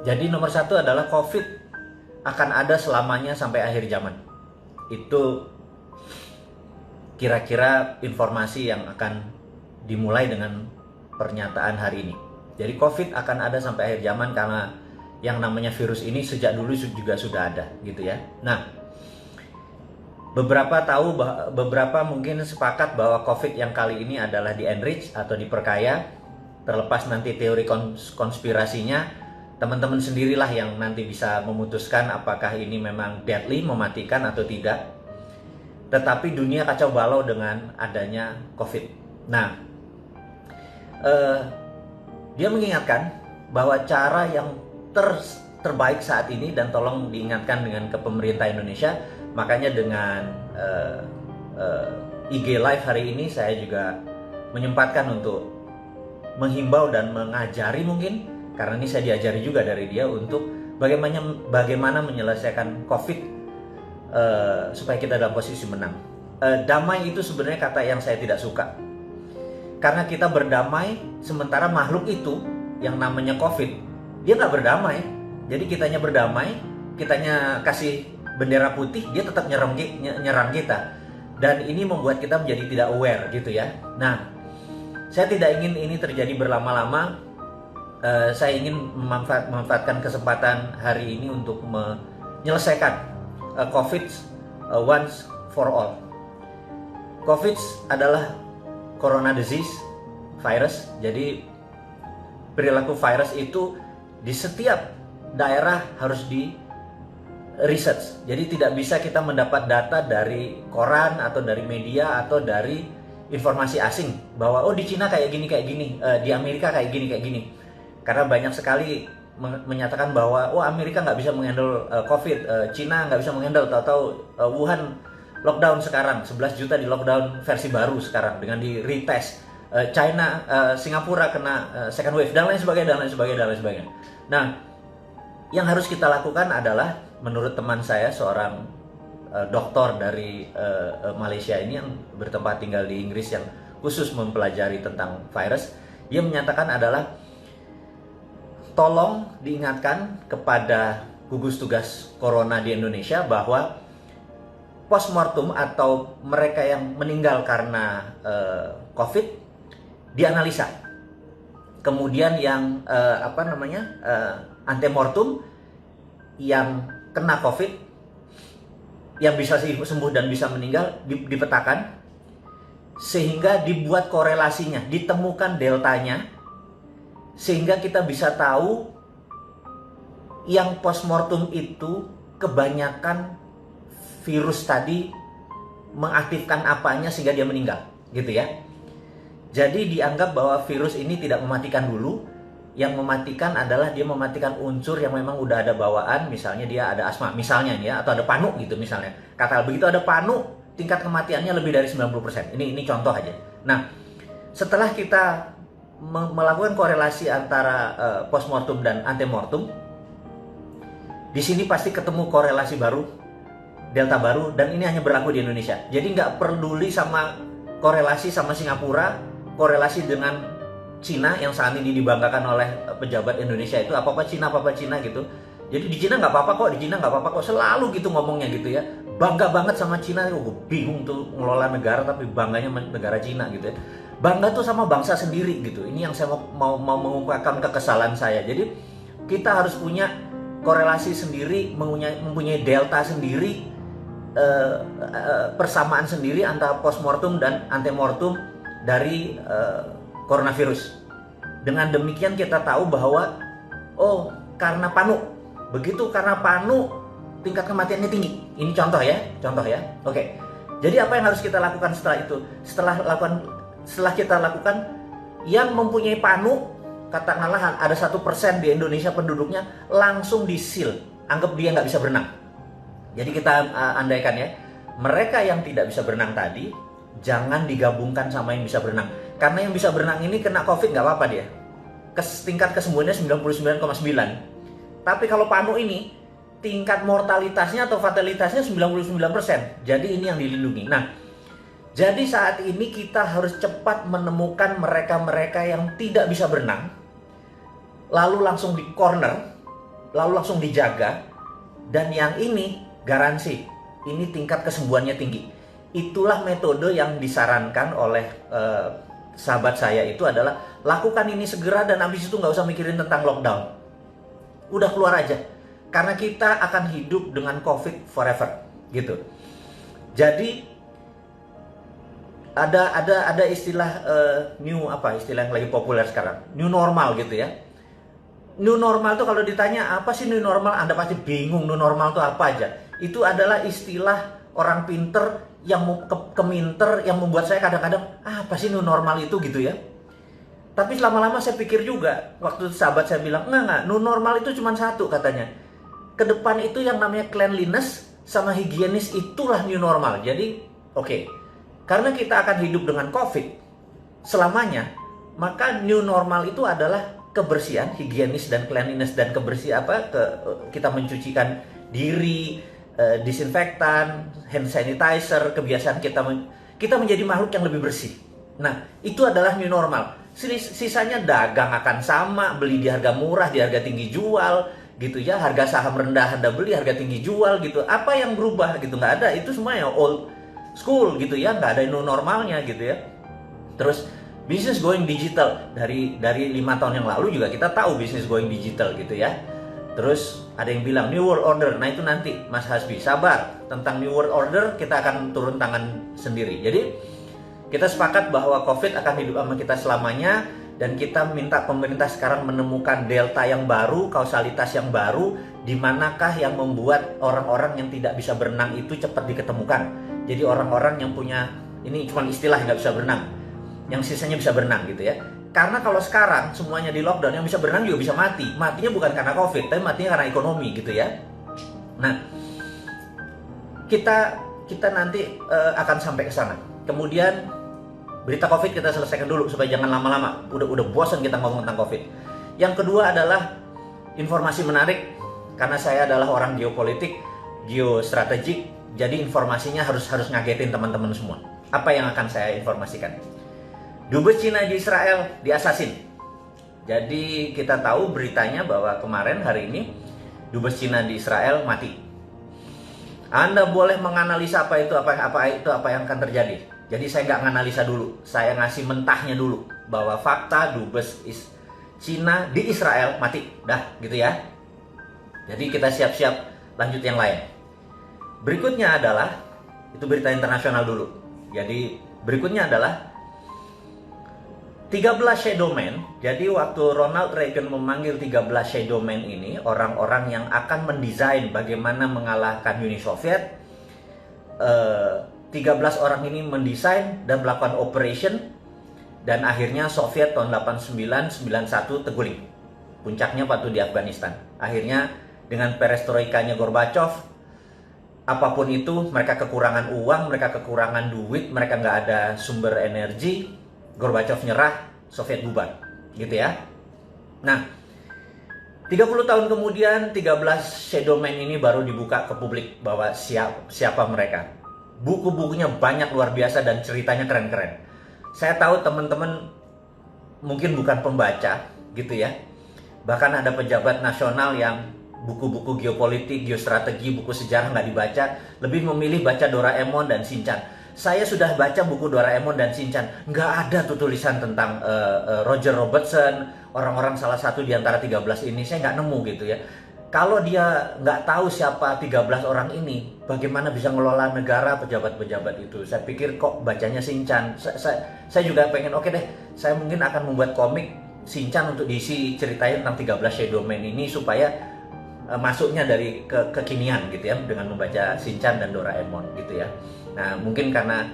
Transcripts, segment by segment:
Jadi nomor satu adalah COVID akan ada selamanya sampai akhir zaman. Itu kira-kira informasi yang akan dimulai dengan pernyataan hari ini. Jadi COVID akan ada sampai akhir zaman karena yang namanya virus ini sejak dulu juga sudah ada gitu ya. Nah, beberapa mungkin sepakat bahwa COVID yang kali ini adalah di enrich atau diperkaya. Terlepas nanti teori konspirasinya, teman-teman sendirilah yang nanti bisa memutuskan apakah ini memang deadly, mematikan atau tidak. Tetapi dunia kacau balau dengan adanya COVID. Nah, dia mengingatkan bahwa cara yang terbaik saat ini, dan tolong diingatkan dengan ke pemerintah Indonesia, makanya dengan IG Live hari ini saya juga menyempatkan untuk menghimbau dan mengajari mungkin, karena ini saya diajari juga dari dia untuk bagaimana menyelesaikan COVID supaya kita dalam posisi menang. Damai itu sebenarnya kata yang saya tidak suka, karena kita berdamai sementara makhluk itu yang namanya COVID dia nggak berdamai. Jadi kitanya berdamai, kitanya kasih bendera putih, dia tetap nyerang kita, dan ini membuat kita menjadi tidak aware gitu ya. Nah, saya tidak ingin ini terjadi berlama-lama. Saya ingin memanfaatkan kesempatan hari ini untuk menyelesaikan COVID once for all. COVID adalah corona disease, virus. Jadi perilaku virus itu di setiap daerah harus di research. Jadi tidak bisa kita mendapat data dari koran atau dari media atau dari informasi asing bahwa oh di Cina kayak gini, di Amerika kayak gini. Karena banyak sekali menyatakan bahwa oh Amerika nggak bisa menghandle COVID, Cina nggak bisa menghandle, tahu-tahu Wuhan lockdown sekarang, 11 juta di lockdown versi baru sekarang dengan di retest. China, Singapura kena second wave dan lain sebagainya. Nah, yang harus kita lakukan adalah menurut teman saya, seorang doktor dari Malaysia ini yang bertempat tinggal di Inggris yang khusus mempelajari tentang virus, dia menyatakan adalah tolong diingatkan kepada gugus tugas corona di Indonesia bahwa postmortem atau mereka yang meninggal karena COVID dianalisa. Kemudian yang antemortem yang kena COVID yang bisa sembuh dan bisa meninggal dipetakan, sehingga dibuat korelasinya, ditemukan deltanya, sehingga kita bisa tahu yang postmortem itu kebanyakan virus tadi mengaktifkan apanya sehingga dia meninggal gitu ya. Jadi dianggap bahwa virus ini tidak mematikan dulu. Yang mematikan adalah dia mematikan unsur yang memang udah ada bawaan, misalnya dia ada asma misalnya ya, atau ada panu gitu misalnya. Kata begitu ada panu, tingkat kematiannya lebih dari 90%. Ini contoh aja. Nah, setelah kita melakukan korelasi antara postmortem dan antemortem, di sini pasti ketemu korelasi baru, delta baru, dan ini hanya berlaku di Indonesia. Jadi nggak peduli sama korelasi sama Singapura, korelasi dengan Cina yang saat ini dibanggakan oleh pejabat Indonesia itu apa-apa Cina gitu. Jadi di Cina nggak apa-apa kok, selalu gitu ngomongnya gitu ya. Bangga banget sama Cina, gue bingung tuh ngelola negara tapi bangganya negara Cina gitu ya. Bangga tuh sama bangsa sendiri gitu. Ini yang saya mau mengungkapkan kekesalan saya. Jadi kita harus punya korelasi sendiri, mempunyai delta sendiri, persamaan sendiri antara postmortem dan antemortem dari coronavirus. Dengan demikian kita tahu bahwa oh karena panu, begitu karena panu tingkat kematiannya tinggi. Ini contoh ya. Oke. Jadi apa yang harus kita lakukan setelah itu? Setelah kita lakukan, yang mempunyai panu, katakanlah ada 1% di Indonesia penduduknya, langsung di-seal, anggap dia nggak bisa berenang. Jadi kita andaikan ya, mereka yang tidak bisa berenang tadi jangan digabungkan sama yang bisa berenang. Karena yang bisa berenang ini kena COVID nggak apa-apa dia. Tingkat kesembuhannya 99,9. Tapi kalau panu ini, tingkat mortalitasnya atau fatalitasnya 99%. Jadi ini yang dilindungi. Nah, jadi saat ini kita harus cepat menemukan mereka-mereka yang tidak bisa berenang, lalu langsung di corner, lalu langsung dijaga, dan yang ini garansi, ini tingkat kesembuhannya tinggi. Itulah metode yang disarankan oleh sahabat saya itu adalah lakukan ini segera dan habis itu nggak usah mikirin tentang lockdown. Udah keluar aja. Karena kita akan hidup dengan COVID forever, gitu. Jadi ada istilah istilah yang lagi populer sekarang, new normal gitu ya. New normal tuh kalau ditanya apa sih new normal, Anda pasti bingung new normal tuh apa aja. Itu adalah istilah orang pinter yang keminter yang membuat saya kadang-kadang apa sih new normal itu gitu ya. Tapi lama-lama saya pikir juga, waktu sahabat saya bilang enggak, new normal itu cuma satu katanya. Ke depan itu yang namanya cleanliness sama higienis, itulah new normal. Jadi oke. Karena kita akan hidup dengan COVID selamanya, maka new normal itu adalah kebersihan, higienis dan cleanliness dan kebersihan kita mencucikan diri, disinfektan, hand sanitizer, kebiasaan kita menjadi makhluk yang lebih bersih. Nah, itu adalah new normal. Sisanya dagang akan sama, beli di harga murah, di harga tinggi jual, gitu ya. Harga saham rendah Anda beli, harga tinggi jual, gitu. Apa yang berubah gitu? Nggak ada. Itu semuanya old school gitu ya, nggak ada new normalnya gitu ya. Terus bisnis going digital dari 5 tahun yang lalu juga kita tahu bisnis going digital gitu ya. Terus ada yang bilang new world order. Nah itu nanti Mas Hasbi sabar, tentang new world order kita akan turun tangan sendiri. Jadi kita sepakat bahwa COVID akan hidup sama kita selamanya, dan kita minta pemerintah sekarang menemukan delta yang baru, kausalitas yang baru, di manakah yang membuat orang-orang yang tidak bisa berenang itu cepat diketemukan. Jadi orang-orang yang punya, ini cuma istilah, nggak bisa berenang, yang sisanya bisa berenang gitu ya. Karena kalau sekarang semuanya di lockdown, yang bisa berenang juga bisa mati. Matinya bukan karena COVID, tapi matinya karena ekonomi gitu ya. Nah, kita nanti akan sampai ke sana. Kemudian berita COVID kita selesaikan dulu supaya jangan lama-lama. Udah bosan kita ngomong tentang COVID. Yang kedua adalah informasi menarik, karena saya adalah orang geopolitik, geostrategik. Jadi informasinya harus ngagetin teman-teman semua. Apa yang akan saya informasikan? Dubes Cina di Israel diasasin. Jadi kita tahu beritanya bahwa kemarin hari ini Dubes Cina di Israel mati. Anda boleh menganalisa apa yang akan terjadi. Jadi saya nggak nganalisa dulu, saya ngasih mentahnya dulu bahwa fakta Dubes Cina di Israel mati. Dah gitu ya. Jadi kita siap-siap lanjut yang lain. Berikutnya adalah, itu berita internasional dulu. Jadi berikutnya adalah 13 shadow men. Jadi waktu Ronald Reagan memanggil 13 shadow men ini, orang-orang yang akan mendesain bagaimana mengalahkan Uni Soviet, 13 orang ini mendesain dan melakukan operation, dan akhirnya Soviet tahun 89-91 terguling. Puncaknya waktu di Afghanistan. Akhirnya dengan perestroikanya Gorbachev, apapun itu, mereka kekurangan uang, mereka kekurangan duit, mereka nggak ada sumber energi, Gorbachev nyerah, Soviet bubar, gitu ya. Nah, 30 tahun kemudian 13 shadow man ini baru dibuka ke publik bahwa siapa mereka. Buku-bukunya banyak luar biasa dan ceritanya keren-keren. Saya tahu teman-teman mungkin bukan pembaca, gitu ya. Bahkan ada pejabat nasional yang buku-buku geopolitik, geostrategi, buku sejarah nggak dibaca, lebih memilih baca Doraemon dan Shinchan. Saya sudah baca buku Doraemon dan Shinchan, nggak ada tuh tulisan tentang Roger Robertson, orang-orang salah satu di antara 13 ini, saya nggak nemu gitu ya. Kalau dia nggak tahu siapa 13 orang ini, bagaimana bisa ngelola negara, pejabat-pejabat itu? Saya pikir kok bacanya Shinchan. Saya juga pengen, oke deh, saya mungkin akan membuat komik Shinchan untuk diisi ceritain tentang 13 shadow man ini supaya masuknya dari kekinian gitu ya, dengan membaca Shinchan dan Doraemon gitu ya. Nah mungkin karena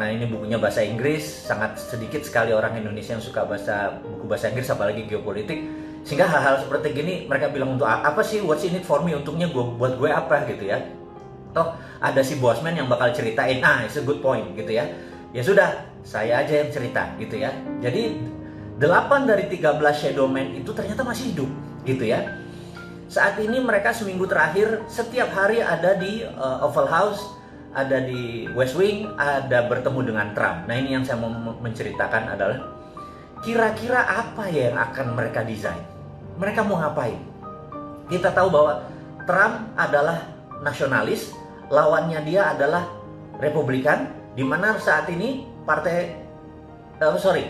ini bukunya bahasa Inggris, sangat sedikit sekali orang Indonesia yang suka buku bahasa Inggris, apalagi geopolitik, sehingga hal-hal seperti gini mereka bilang, untuk apa sih, what's in it for me, untungnya buat gue apa gitu ya. Toh ada si Bosman yang bakal ceritain, it's a good point gitu ya. Ya sudah, saya aja yang cerita gitu ya. Jadi 8 dari 13 shadow man itu ternyata masih hidup gitu ya. Saat ini mereka seminggu terakhir setiap hari ada di Oval House, ada di West Wing, ada bertemu dengan Trump. Nah ini yang saya mau menceritakan adalah kira-kira apa ya yang akan mereka desain. Mereka mau ngapain? Kita tahu bahwa Trump adalah nasionalis, lawannya dia adalah Republikan, di mana saat ini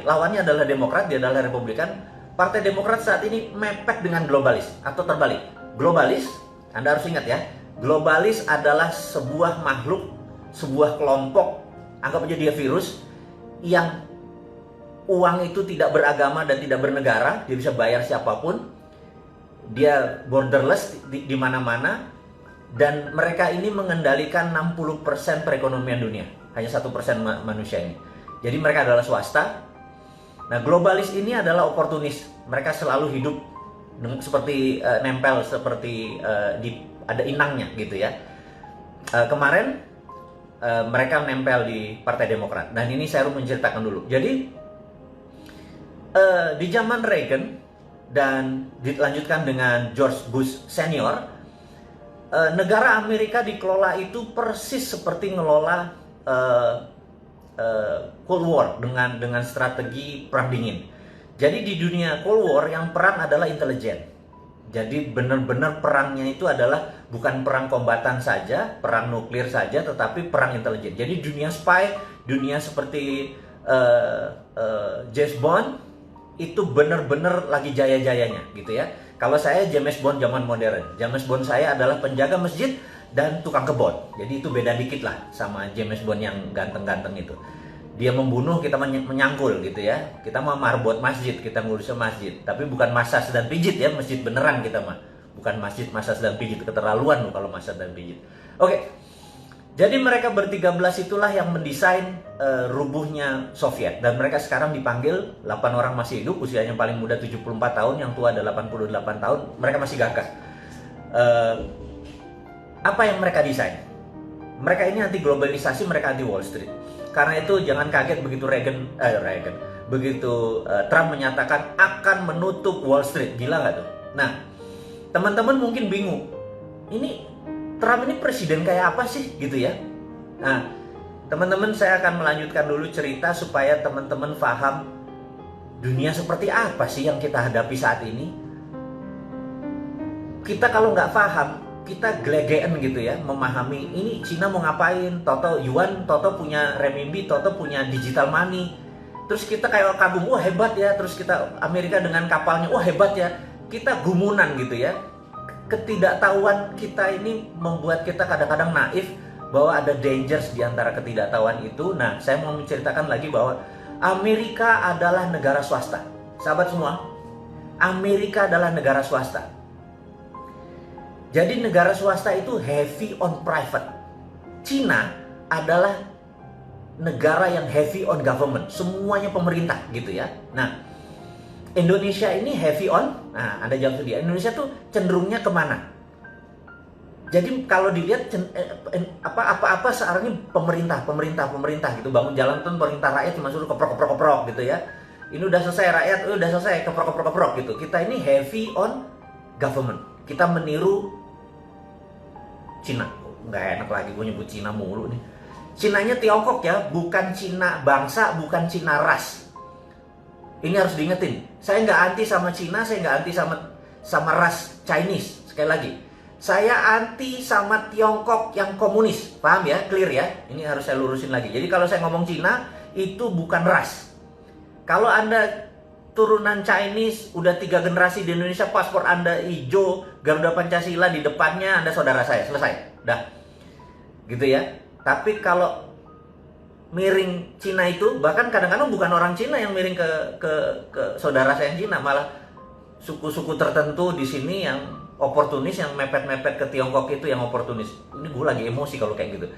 lawannya adalah Demokrat, dia adalah Republikan. Partai Demokrat saat ini mepet dengan globalis atau terbalik. Globalis, Anda harus ingat ya, globalis adalah sebuah makhluk, sebuah kelompok, anggap aja dia virus, yang uang itu tidak beragama dan tidak bernegara, dia bisa bayar siapapun, dia borderless di mana-mana, dan mereka ini mengendalikan 60% perekonomian dunia, hanya 1% manusia ini. Jadi mereka adalah swasta. Nah, globalis ini adalah oportunis. Mereka selalu hidup seperti nempel, seperti ada inangnya gitu ya. Kemarin mereka nempel di Partai Demokrat. Dan ini saya harus menceritakan dulu. Jadi di zaman Reagan dan dilanjutkan dengan George Bush senior, negara Amerika dikelola itu persis seperti ngelola Cold War dengan strategi perang dingin. Jadi di dunia Cold War yang perang adalah intelijen. Jadi benar-benar perangnya itu adalah bukan perang kombatan saja, perang nuklir saja, tetapi perang intelijen. Jadi dunia spy, dunia seperti James Bond itu benar-benar lagi jaya-jayanya gitu ya. Kalau saya James Bond zaman modern, James Bond saya adalah penjaga masjid dan tukang kebon. Jadi itu beda dikit lah sama James Bond yang ganteng-ganteng itu. Dia membunuh, kita menyangkul gitu ya. Kita mau marbot masjid, kita ngurus masjid. Tapi bukan massage dan pijit ya, masjid beneran kita mah. Bukan masjid massage dan pijit, keterlaluan loh kalau massage dan pijit. Oke. Jadi mereka ber-13 itulah yang mendesain rubuhnya Soviet. Dan mereka sekarang dipanggil, 8 orang masih hidup, usianya paling muda 74 tahun, yang tua ada 88 tahun, mereka masih gagah. Apa yang mereka desain? Mereka ini anti globalisasi, mereka anti Wall Street. Karena itu jangan kaget begitu Trump menyatakan akan menutup Wall Street. Gila nggak tuh? Nah, teman-teman mungkin bingung. Ini Trump ini presiden kayak apa sih gitu ya? Nah, teman-teman saya akan melanjutkan dulu cerita supaya teman-teman paham dunia seperti apa sih yang kita hadapi saat ini. Kita kalau nggak paham, kita gelegean gitu ya, memahami ini Cina mau ngapain, Toto Yuan, Toto punya renminbi, Toto punya digital money. Terus kita kayak kagum, wah hebat ya. Terus kita Amerika dengan kapalnya, wah hebat ya. Kita gumunan gitu ya. Ketidaktahuan kita ini membuat kita kadang-kadang naif bahwa ada dangers di antara ketidaktahuan itu. Nah, saya mau menceritakan lagi bahwa Amerika adalah negara swasta. Sahabat semua, Amerika adalah negara swasta. Jadi negara swasta itu heavy on private. Cina adalah negara yang heavy on government. Semuanya pemerintah gitu ya. Nah, Indonesia ini heavy on, nah Anda jawab dia, Indonesia tuh cenderungnya kemana? Jadi kalau dilihat apa-apa sekarang ini pemerintah gitu, bangun jalan tuh pemerintah, rakyat cuma suruh keprok gitu ya. Ini udah selesai rakyat, udah selesai keprok gitu. Kita ini heavy on government. Kita meniru Cina. Nggak enak lagi gue nyebut Cina mulu nih. Cinanya Tiongkok ya, bukan Cina bangsa, bukan Cina ras. Ini harus diingetin. Saya nggak anti sama Cina, saya nggak anti sama ras Chinese. Sekali lagi, saya anti sama Tiongkok yang komunis. Paham ya? Clear ya? Ini harus saya lurusin lagi. Jadi kalau saya ngomong Cina, itu bukan ras. Kalau Anda turunan Chinese, udah 3 generasi di Indonesia, paspor Anda hijau, Garuda Pancasila di depannya, Anda saudara saya, selesai. Dah. Gitu ya. Tapi kalau miring Cina itu, bahkan kadang-kadang bukan orang Cina yang miring ke saudara saya yang Cina, malah suku-suku tertentu di sini yang oportunis, yang mepet-mepet ke Tiongkok itu yang oportunis. Ini gue lagi emosi kalau kayak gitu.